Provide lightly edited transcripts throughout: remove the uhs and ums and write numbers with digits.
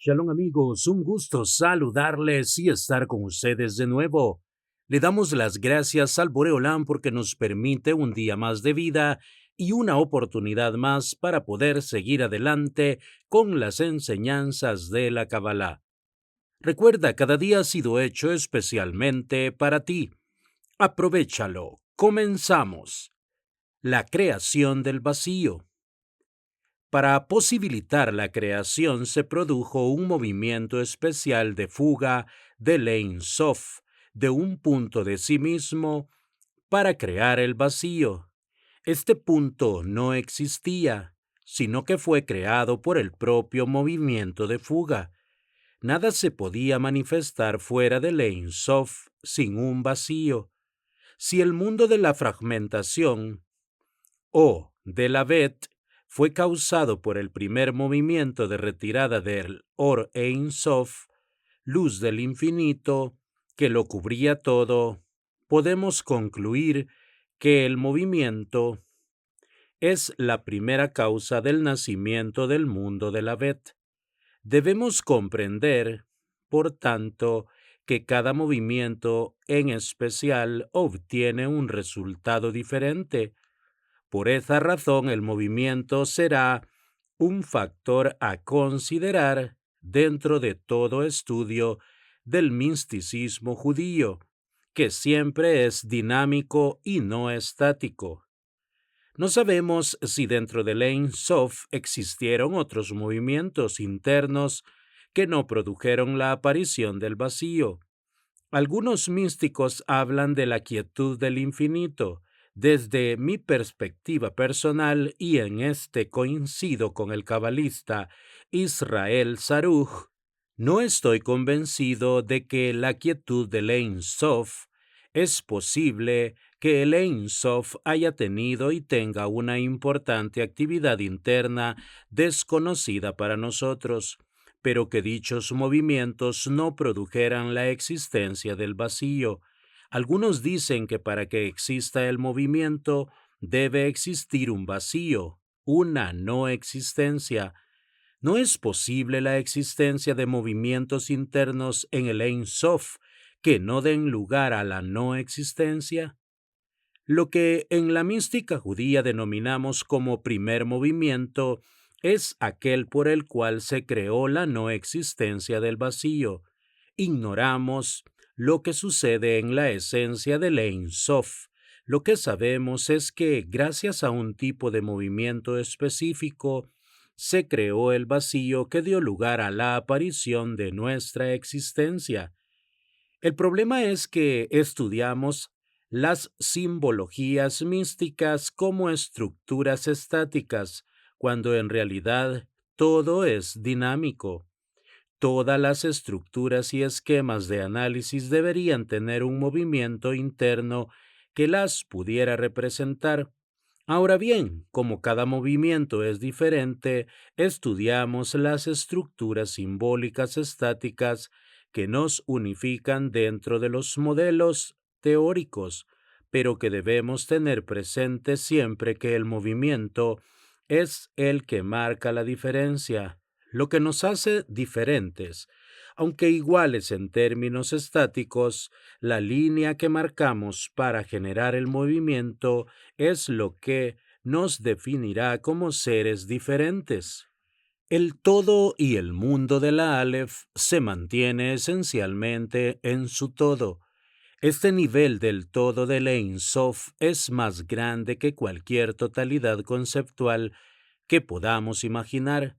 Shalom amigos, un gusto saludarles y estar con ustedes de nuevo. Le damos las gracias al Boreolán porque nos permite un día más de vida y una oportunidad más para poder seguir adelante con las enseñanzas de la Kabbalah. Recuerda, cada día ha sido hecho especialmente para ti. Aprovéchalo. Comenzamos. La creación del vacío. Para posibilitar la creación se produjo un movimiento especial de fuga del Ein Sof, de un punto de sí mismo, para crear el vacío. Este punto no existía, sino que fue creado por el propio movimiento de fuga. Nada se podía manifestar fuera del Ein Sof sin un vacío. Si el mundo de la fragmentación o de la Bet fue causado por el primer movimiento de retirada del Or Ein Sof, luz del infinito, que lo cubría todo, podemos concluir que el movimiento es la primera causa del nacimiento del mundo de la Bet. Debemos comprender, por tanto, que cada movimiento en especial obtiene un resultado diferente. Por esa razón, el movimiento será un factor a considerar dentro de todo estudio del misticismo judío, que siempre es dinámico y no estático. No sabemos si dentro del Ein Sof existieron otros movimientos internos que no produjeron la aparición del vacío. Algunos místicos hablan de la quietud del infinito. Desde mi perspectiva personal, y en este coincido con el cabalista Israel Saruj, no estoy convencido de que la quietud del Ein Sof es posible que el Ein Sof haya tenido y tenga una importante actividad interna desconocida para nosotros, pero que dichos movimientos no produjeran la existencia del vacío. Algunos dicen que para que exista el movimiento debe existir un vacío, una no existencia. ¿No es posible la existencia de movimientos internos en el Ein Sof que no den lugar a la no existencia? Lo que en la mística judía denominamos como primer movimiento es aquel por el cual se creó la no existencia del vacío. Ignoramos lo que sucede en la esencia del Ein Sof. Lo que sabemos es que, gracias a un tipo de movimiento específico, se creó el vacío que dio lugar a la aparición de nuestra existencia. El problema es que estudiamos las simbologías místicas como estructuras estáticas, cuando en realidad todo es dinámico. Todas las estructuras y esquemas de análisis deberían tener un movimiento interno que las pudiera representar. Ahora bien, como cada movimiento es diferente, estudiamos las estructuras simbólicas estáticas que nos unifican dentro de los modelos teóricos, pero que debemos tener presente siempre que el movimiento es el que marca la diferencia, lo que nos hace diferentes. Aunque iguales en términos estáticos, la línea que marcamos para generar el movimiento es lo que nos definirá como seres diferentes. El todo y el mundo de la Aleph se mantiene esencialmente en su todo. Este nivel del todo del Ein Sof es más grande que cualquier totalidad conceptual que podamos imaginar.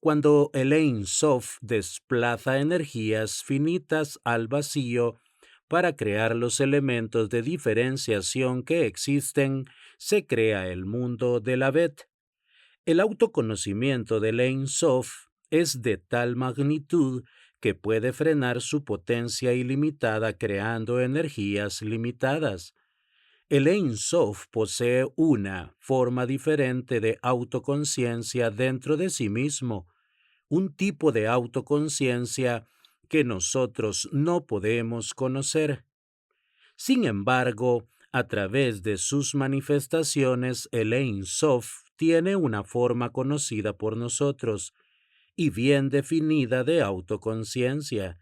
Cuando el Ein Sof desplaza energías finitas al vacío para crear los elementos de diferenciación que existen, se crea el mundo de la Bet. El autoconocimiento del Ein Sof es de tal magnitud que puede frenar su potencia ilimitada creando energías limitadas. El Ein Sof posee una forma diferente de autoconciencia dentro de sí mismo, un tipo de autoconciencia que nosotros no podemos conocer. Sin embargo, a través de sus manifestaciones, el Ein Sof tiene una forma conocida por nosotros. y bien definida de autoconciencia.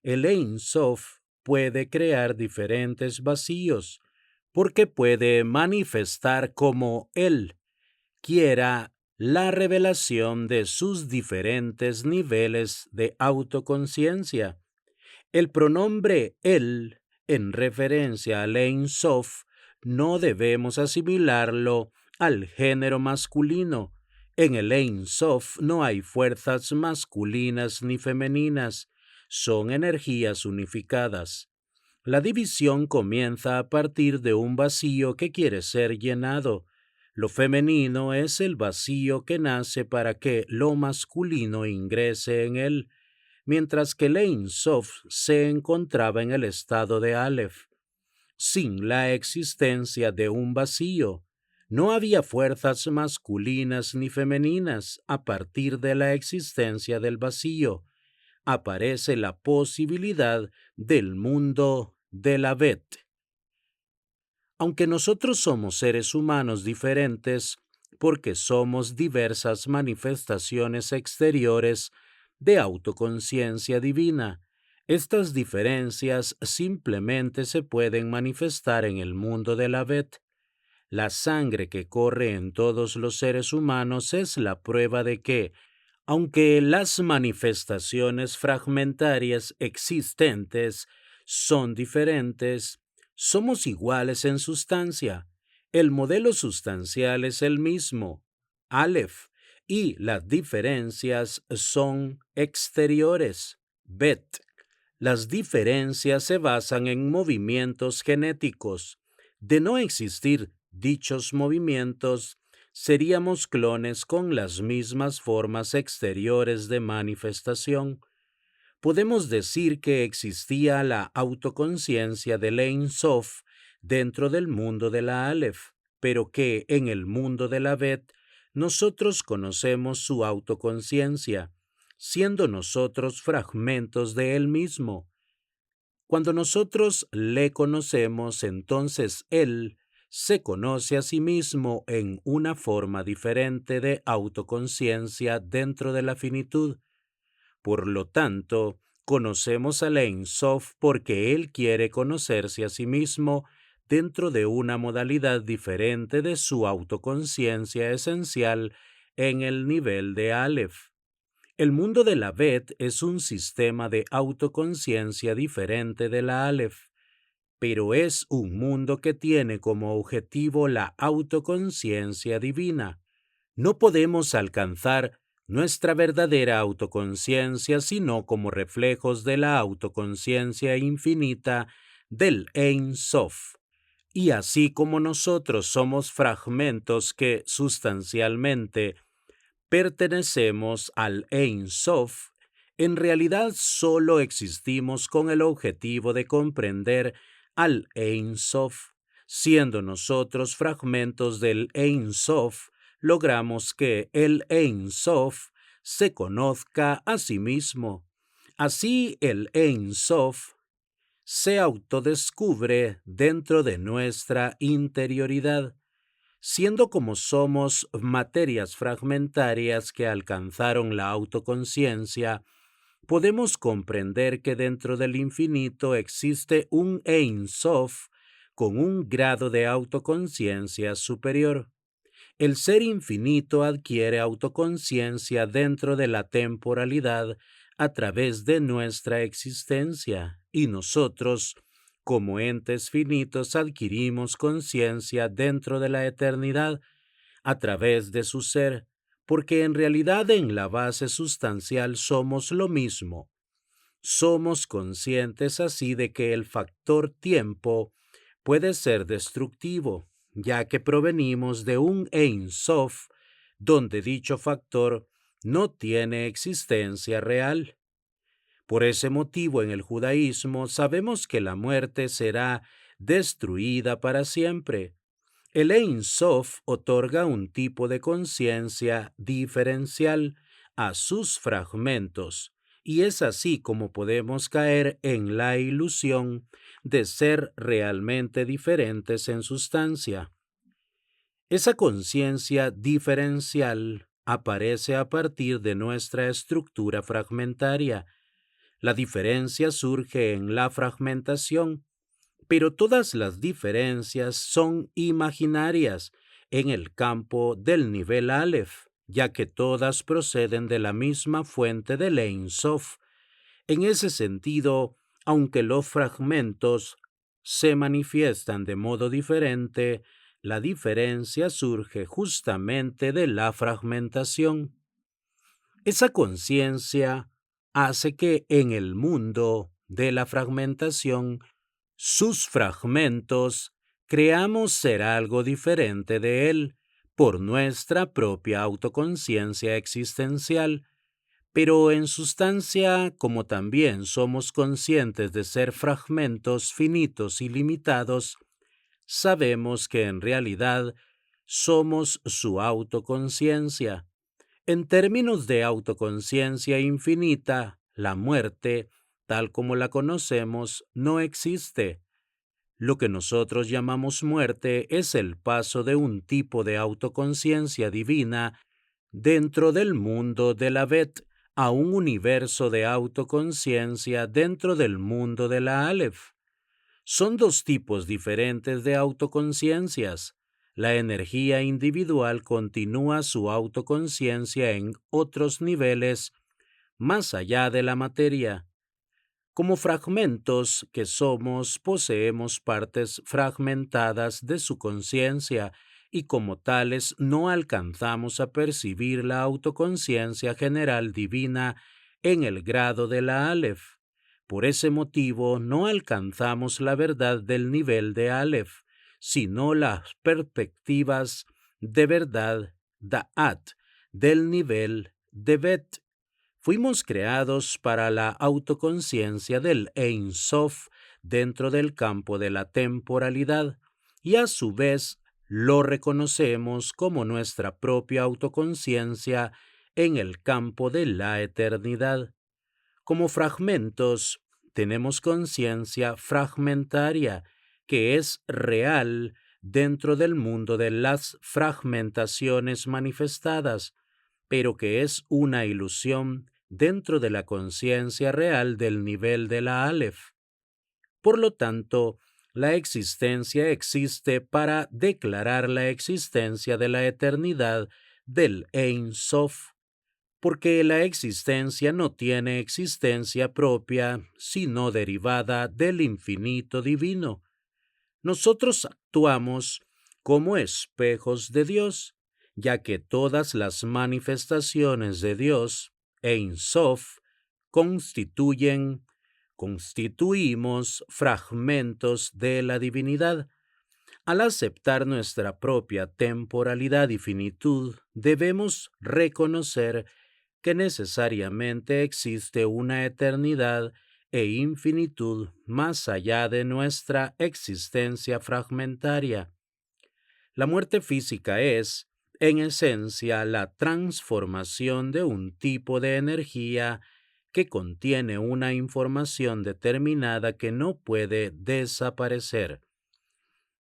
El Ein Sof puede crear diferentes vacíos, porque puede manifestar como Él quiera la revelación de sus diferentes niveles de autoconciencia. El pronombre él, en referencia al Ein Sof, no debemos asimilarlo al género masculino. En el Ein Sof no hay fuerzas masculinas ni femeninas, son energías unificadas. La división comienza a partir de un vacío que quiere ser llenado. Lo femenino es el vacío que nace para que lo masculino ingrese en él, mientras que el Ein Sof se encontraba en el estado de Aleph. Sin la existencia de un vacío, no había fuerzas masculinas ni femeninas. A partir de la existencia del vacío, aparece la posibilidad del mundo de la Bet. Aunque nosotros somos seres humanos diferentes, porque somos diversas manifestaciones exteriores de autoconciencia divina, estas diferencias simplemente se pueden manifestar en el mundo de la Bet. La sangre que corre en todos los seres humanos es la prueba de que, aunque las manifestaciones fragmentarias existentes son diferentes, somos iguales en sustancia. El modelo sustancial es el mismo, Aleph, y las diferencias son exteriores, Bet. Las diferencias se basan en movimientos genéticos. De no existir dichos movimientos, seríamos clones con las mismas formas exteriores de manifestación. Podemos decir que existía la autoconciencia del Ein Sof dentro del mundo de la Aleph, pero que en el mundo de la Bet nosotros conocemos su autoconciencia, siendo nosotros fragmentos de él mismo. Cuando nosotros le conocemos, entonces él se conoce a sí mismo en una forma diferente de autoconciencia dentro de la finitud. Por lo tanto, conocemos al Ein Sof porque él quiere conocerse a sí mismo dentro de una modalidad diferente de su autoconciencia esencial en el nivel de Aleph. El mundo de la Bet es un sistema de autoconciencia diferente de la Aleph, pero es un mundo que tiene como objetivo la autoconciencia divina. No podemos alcanzar nuestra verdadera autoconciencia sino como reflejos de la autoconciencia infinita del Ein Sof. Y así como nosotros somos fragmentos que sustancialmente pertenecemos al Ein Sof, en realidad solo existimos con el objetivo de comprender al Ein Sof. Siendo nosotros fragmentos del Ein Sof, logramos que el Ein Sof se conozca a sí mismo. Así el Ein Sof se autodescubre dentro de nuestra interioridad. Siendo como somos materias fragmentarias que alcanzaron la autoconciencia, podemos comprender que dentro del infinito existe un Ein Sof con un grado de autoconciencia superior. El ser infinito adquiere autoconciencia dentro de la temporalidad a través de nuestra existencia, y nosotros, como entes finitos, adquirimos conciencia dentro de la eternidad a través de su ser, porque en realidad en la base sustancial somos lo mismo. Somos conscientes así de que el factor tiempo puede ser destructivo, ya que provenimos de un Ein Sof, donde dicho factor no tiene existencia real. Por ese motivo, en el judaísmo sabemos que la muerte será destruida para siempre. El Ein Sof otorga un tipo de conciencia diferencial a sus fragmentos, y es así como podemos caer en la ilusión de ser realmente diferentes en sustancia. Esa conciencia diferencial aparece a partir de nuestra estructura fragmentaria. La diferencia surge en la fragmentación, pero todas las diferencias son imaginarias en el campo del nivel Aleph, ya que todas proceden de la misma fuente del Ein Sof. En ese sentido, aunque los fragmentos se manifiestan de modo diferente, la diferencia surge justamente de la fragmentación. Esa conciencia hace que en el mundo de la fragmentación, sus fragmentos, creamos ser algo diferente de él por nuestra propia autoconciencia existencial. Pero en sustancia, como también somos conscientes de ser fragmentos finitos y limitados, sabemos que en realidad somos su autoconciencia. En términos de autoconciencia infinita, la muerte, tal como la conocemos, no existe. Lo que nosotros llamamos muerte es el paso de un tipo de autoconciencia divina dentro del mundo de la Bet a un universo de autoconciencia dentro del mundo de la Aleph. Son dos tipos diferentes de autoconciencias. La energía individual continúa su autoconciencia en otros niveles más allá de la materia. Como fragmentos que somos, poseemos partes fragmentadas de su conciencia y como tales no alcanzamos a percibir la autoconciencia general divina en el grado de la Aleph. Por ese motivo no alcanzamos la verdad del nivel de Aleph, sino las perspectivas de verdad Da'at del nivel de Bet. Fuimos creados para la autoconciencia del Ein Sof dentro del campo de la temporalidad y a su vez lo reconocemos como nuestra propia autoconciencia en el campo de la eternidad. Como fragmentos, tenemos conciencia fragmentaria que es real dentro del mundo de las fragmentaciones manifestadas, pero que es una ilusión dentro de la conciencia real del nivel de la Aleph. Por lo tanto, la existencia existe para declarar la existencia de la eternidad del Ein Sof, porque la existencia no tiene existencia propia, sino derivada del infinito divino. Nosotros actuamos como espejos de Dios, ya que todas las manifestaciones de Dios, Ein Sof, constituimos fragmentos de la divinidad. Al aceptar nuestra propia temporalidad y finitud, debemos reconocer que necesariamente existe una eternidad e infinitud más allá de nuestra existencia fragmentaria. La muerte física es, en esencia, la transformación de un tipo de energía que contiene una información determinada que no puede desaparecer.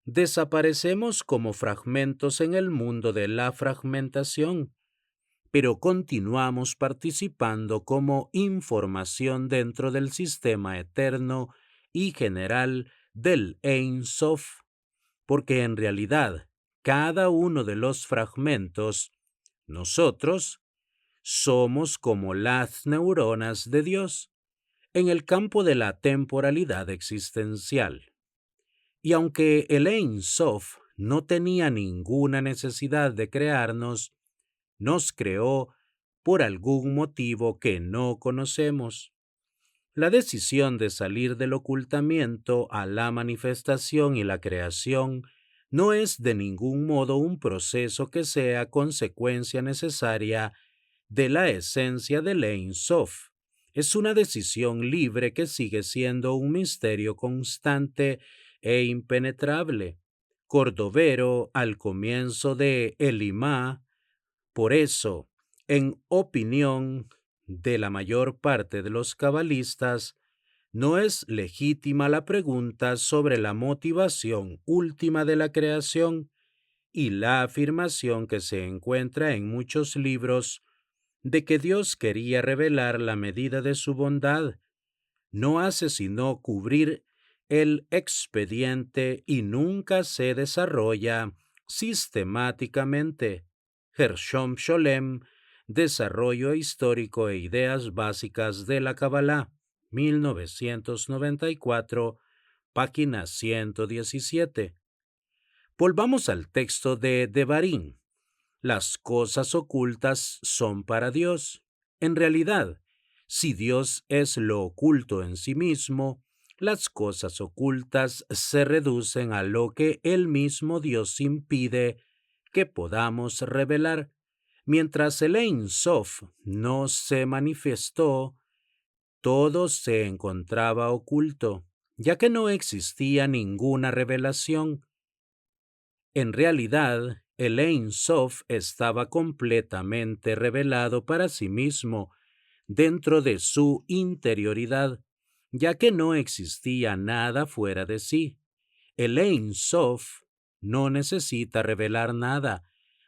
Desaparecemos como fragmentos en el mundo de la fragmentación, pero continuamos participando como información dentro del sistema eterno y general del Ein Sof, porque en realidad cada uno de los fragmentos, nosotros, somos como las neuronas de Dios en el campo de la temporalidad existencial. Y aunque el Ein Sof no tenía ninguna necesidad de crearnos, nos creó por algún motivo que no conocemos. La decisión de salir del ocultamiento a la manifestación y la creación no es de ningún modo un proceso que sea consecuencia necesaria de la esencia del Ein Sof. Es una decisión libre que sigue siendo un misterio constante e impenetrable. Cordovero, al comienzo de Elimá. Por eso, en opinión de la mayor parte de los cabalistas, no es legítima la pregunta sobre la motivación última de la creación, y la afirmación que se encuentra en muchos libros de que Dios quería revelar la medida de su bondad, no hace sino cubrir el expediente y nunca se desarrolla sistemáticamente. Gershom Scholem, Desarrollo histórico e ideas básicas de la Kabbalah, 1994, página 117. Volvamos al texto de Devarim. Las cosas ocultas son para Dios. En realidad, si Dios es lo oculto en sí mismo, las cosas ocultas se reducen a lo que el mismo Dios impide que podamos revelar. Mientras el Ein Sof no se manifestó, todo se encontraba oculto, ya que no existía ninguna revelación. En realidad, el Ein Sof estaba completamente revelado para sí mismo dentro de su interioridad, ya que no existía nada fuera de sí. El Ein Sof no necesita revelar nada,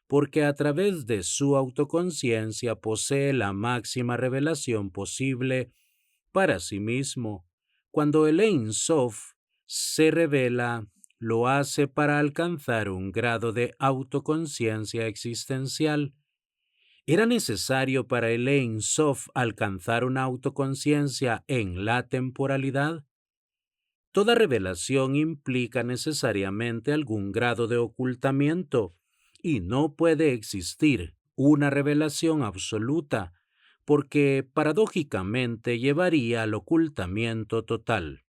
porque a través de su autoconciencia posee la máxima revelación posible para sí mismo. Cuando el Ein Sof se revela, lo hace para alcanzar un grado de autoconciencia existencial. Era necesario para el Ein Sof alcanzar una autoconciencia en la temporalidad. Toda revelación implica necesariamente algún grado de ocultamiento, y no puede existir una revelación absoluta, porque paradójicamente llevaría al ocultamiento total.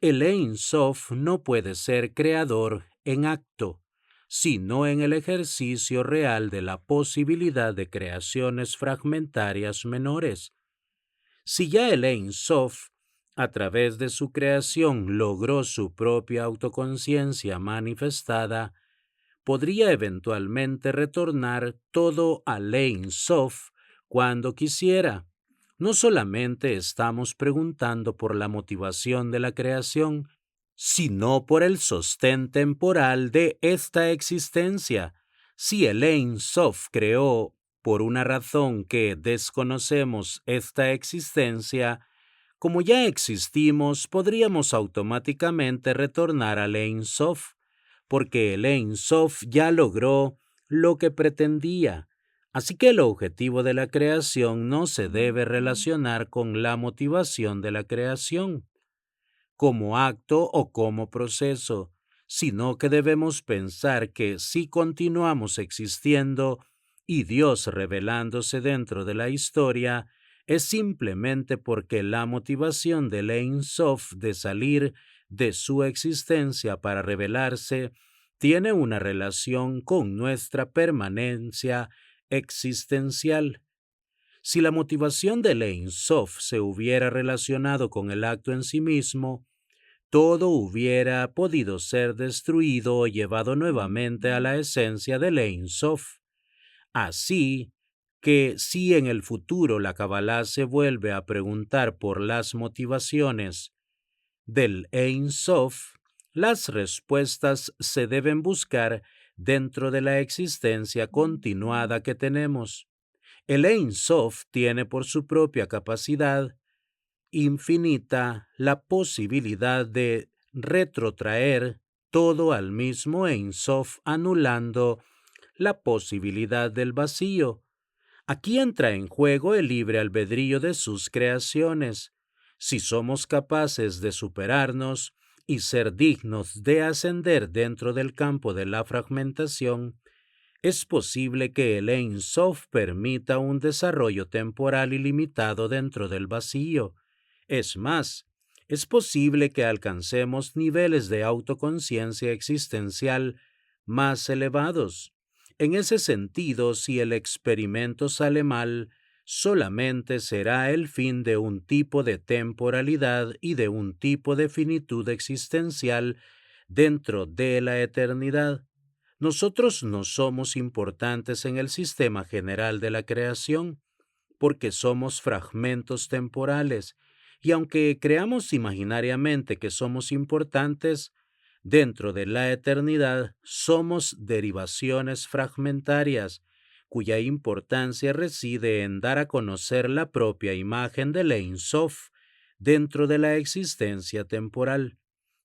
El Ein Sof no puede ser creador en acto, sino en el ejercicio real de la posibilidad de creaciones fragmentarias menores. Si ya el Ein Sof, a través de su creación, logró su propia autoconciencia manifestada, podría eventualmente retornar todo al Ein Sof cuando quisiera. No solamente estamos preguntando por la motivación de la creación, sino por el sostén temporal de esta existencia. Si el Ein Sof creó por una razón que desconocemos esta existencia, como ya existimos, podríamos automáticamente retornar al Ein Sof, porque el Ein Sof ya logró lo que pretendía. Así que el objetivo de la creación no se debe relacionar con la motivación de la creación, como acto o como proceso, sino que debemos pensar que si continuamos existiendo y Dios revelándose dentro de la historia, es simplemente porque la motivación del Ein Sof de salir de su existencia para revelarse tiene una relación con nuestra permanencia existencial. Si la motivación del Ein Sof se hubiera relacionado con el acto en sí mismo, todo hubiera podido ser destruido o llevado nuevamente a la esencia del Ein Sof. Así que si en el futuro la Kabbalah se vuelve a preguntar por las motivaciones del Ein Sof, las respuestas se deben buscar dentro de la existencia continuada que tenemos. El Ein Sof tiene por su propia capacidad infinita la posibilidad de retrotraer todo al mismo Ein Sof, anulando la posibilidad del vacío. Aquí entra en juego el libre albedrío de sus creaciones. Si somos capaces de superarnos y ser dignos de ascender dentro del campo de la fragmentación, es posible que el Ein Sof permita un desarrollo temporal ilimitado dentro del vacío. Es más, es posible que alcancemos niveles de autoconciencia existencial más elevados. En ese sentido, si el experimento sale mal, solamente será el fin de un tipo de temporalidad y de un tipo de finitud existencial dentro de la eternidad. Nosotros no somos importantes en el sistema general de la creación, porque somos fragmentos temporales, y aunque creamos imaginariamente que somos importantes, Dentro de la eternidad somos derivaciones fragmentarias, cuya importancia reside en dar a conocer la propia imagen del Ein Sof dentro de la existencia temporal.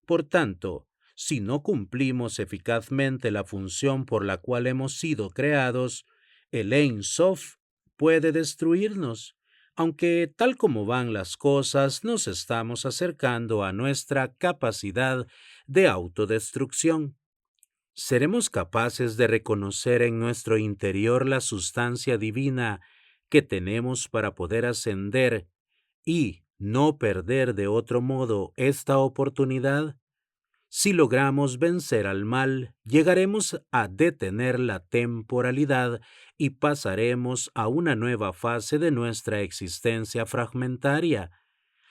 Por tanto, si no cumplimos eficazmente la función por la cual hemos sido creados, el Ein Sof puede destruirnos, aunque tal como van las cosas nos estamos acercando a nuestra capacidad de autodestrucción. ¿Seremos capaces de reconocer en nuestro interior la sustancia divina que tenemos para poder ascender y no perder de otro modo esta oportunidad? Si logramos vencer al mal, llegaremos a detener la temporalidad y pasaremos a una nueva fase de nuestra existencia fragmentaria.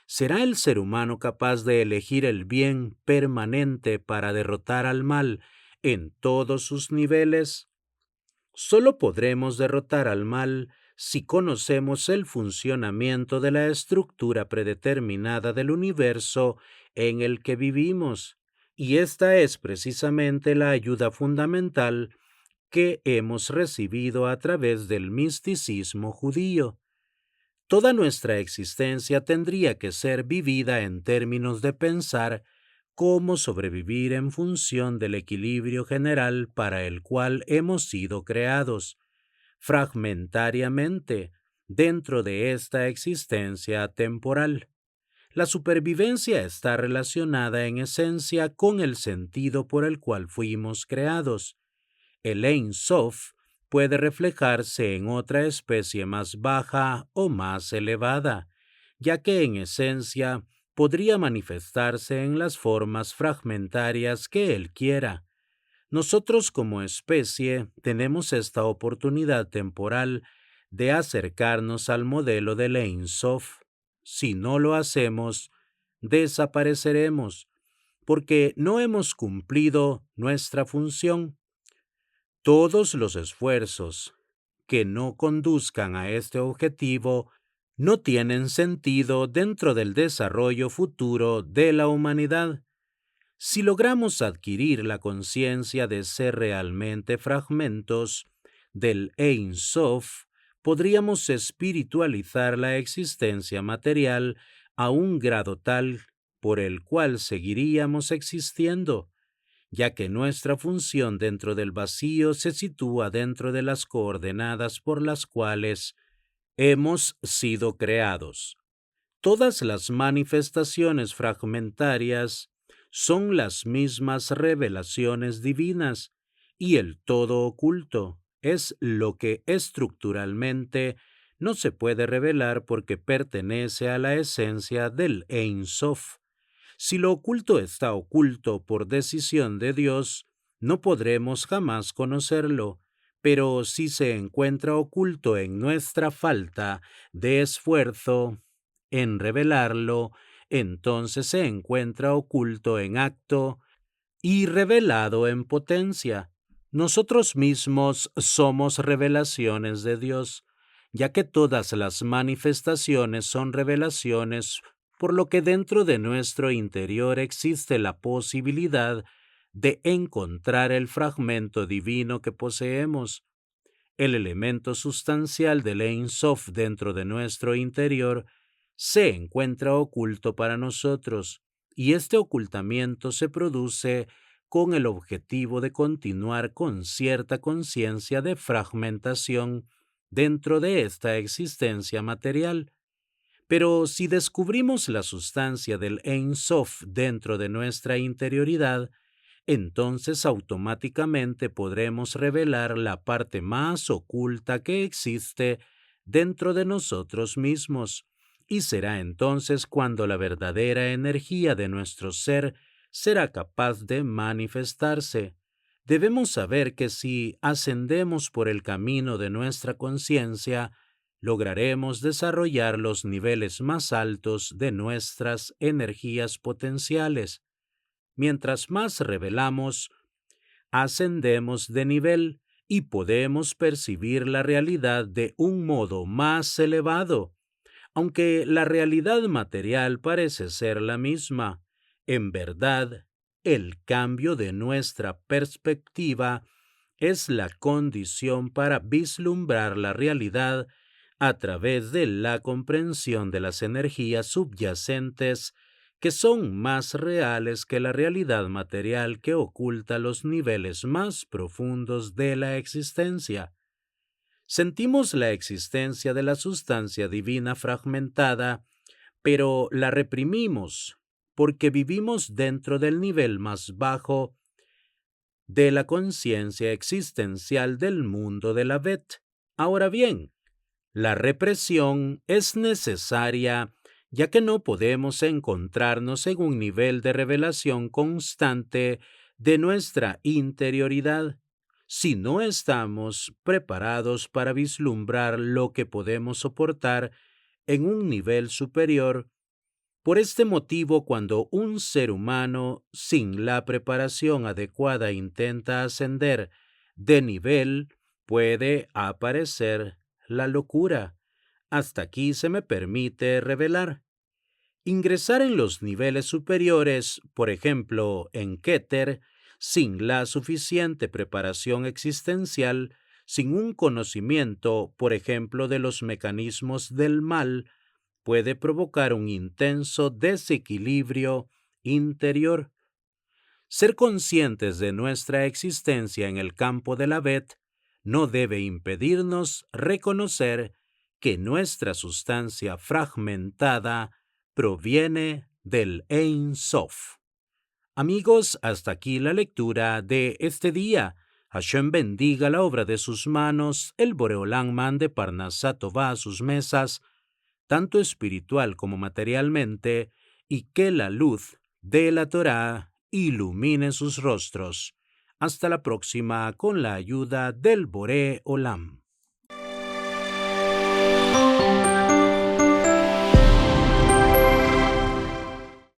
¿Será el ser humano capaz de elegir el bien permanente para derrotar al mal en todos sus niveles? Solo podremos derrotar al mal si conocemos el funcionamiento de la estructura predeterminada del universo en el que vivimos, y esta es precisamente la ayuda fundamental que hemos recibido a través del misticismo judío. Toda nuestra existencia tendría que ser vivida en términos de pensar cómo sobrevivir en función del equilibrio general para el cual hemos sido creados, fragmentariamente, dentro de esta existencia temporal. La supervivencia está relacionada en esencia con el sentido por el cual fuimos creados. El Ein Sof puede reflejarse en otra especie más baja o más elevada, ya que en esencia podría manifestarse en las formas fragmentarias que él quiera. Nosotros como especie tenemos esta oportunidad temporal de acercarnos al modelo del Ein Sof. Si no lo hacemos, desapareceremos, porque no hemos cumplido nuestra función. Todos los esfuerzos que no conduzcan a este objetivo no tienen sentido dentro del desarrollo futuro de la humanidad. Si logramos adquirir la conciencia de ser realmente fragmentos del Ein Sof, podríamos espiritualizar la existencia material a un grado tal por el cual seguiríamos existiendo, ya que nuestra función dentro del vacío se sitúa dentro de las coordenadas por las cuales hemos sido creados. Todas las manifestaciones fragmentarias son las mismas revelaciones divinas, y el todo oculto es lo que estructuralmente no se puede revelar porque pertenece a la esencia del Ein Sof. Si lo oculto está oculto por decisión de Dios, no podremos jamás conocerlo, pero si se encuentra oculto en nuestra falta de esfuerzo en revelarlo, entonces se encuentra oculto en acto y revelado en potencia. Nosotros mismos somos revelaciones de Dios, ya que todas las manifestaciones son revelaciones, por lo que dentro de nuestro interior existe la posibilidad de encontrar el fragmento divino que poseemos. El elemento sustancial del Ein Sof dentro de nuestro interior se encuentra oculto para nosotros, y este ocultamiento se produce con el objetivo de continuar con cierta conciencia de fragmentación dentro de esta existencia material. Pero si descubrimos la sustancia del Ein Sof dentro de nuestra interioridad, entonces automáticamente podremos revelar la parte más oculta que existe dentro de nosotros mismos, y será entonces cuando la verdadera energía de nuestro ser será capaz de manifestarse. Debemos saber que si ascendemos por el camino de nuestra conciencia, lograremos desarrollar los niveles más altos de nuestras energías potenciales. Mientras más revelamos, ascendemos de nivel y podemos percibir la realidad de un modo más elevado. Aunque la realidad material parece ser la misma, en verdad, el cambio de nuestra perspectiva es la condición para vislumbrar la realidad a través de la comprensión de las energías subyacentes que son más reales que la realidad material que oculta los niveles más profundos de la existencia. Sentimos la existencia de la sustancia divina fragmentada, pero la reprimimos porque vivimos dentro del nivel más bajo de la conciencia existencial del mundo de la vet. Ahora bien, la represión es necesaria ya que no podemos encontrarnos en un nivel de revelación constante de nuestra interioridad si no estamos preparados para vislumbrar lo que podemos soportar en un nivel superior. Por este motivo, cuando un ser humano sin la preparación adecuada intenta ascender de nivel, puede aparecer la locura. Hasta aquí se me permite revelar. Ingresar en los niveles superiores, por ejemplo, en Keter, sin la suficiente preparación existencial, sin un conocimiento, por ejemplo, de los mecanismos del mal, puede provocar un intenso desequilibrio interior. Ser conscientes de nuestra existencia en el campo de la vet no debe impedirnos reconocer que nuestra sustancia fragmentada proviene del Ein Sof. Amigos, hasta aquí la lectura de este día. Hashem bendiga la obra de sus manos, el Boreolán mande Parnasá Tová a sus mesas, tanto espiritual como materialmente, y que la luz de la Torá ilumine sus rostros. Hasta la próxima con la ayuda del Boré Olam.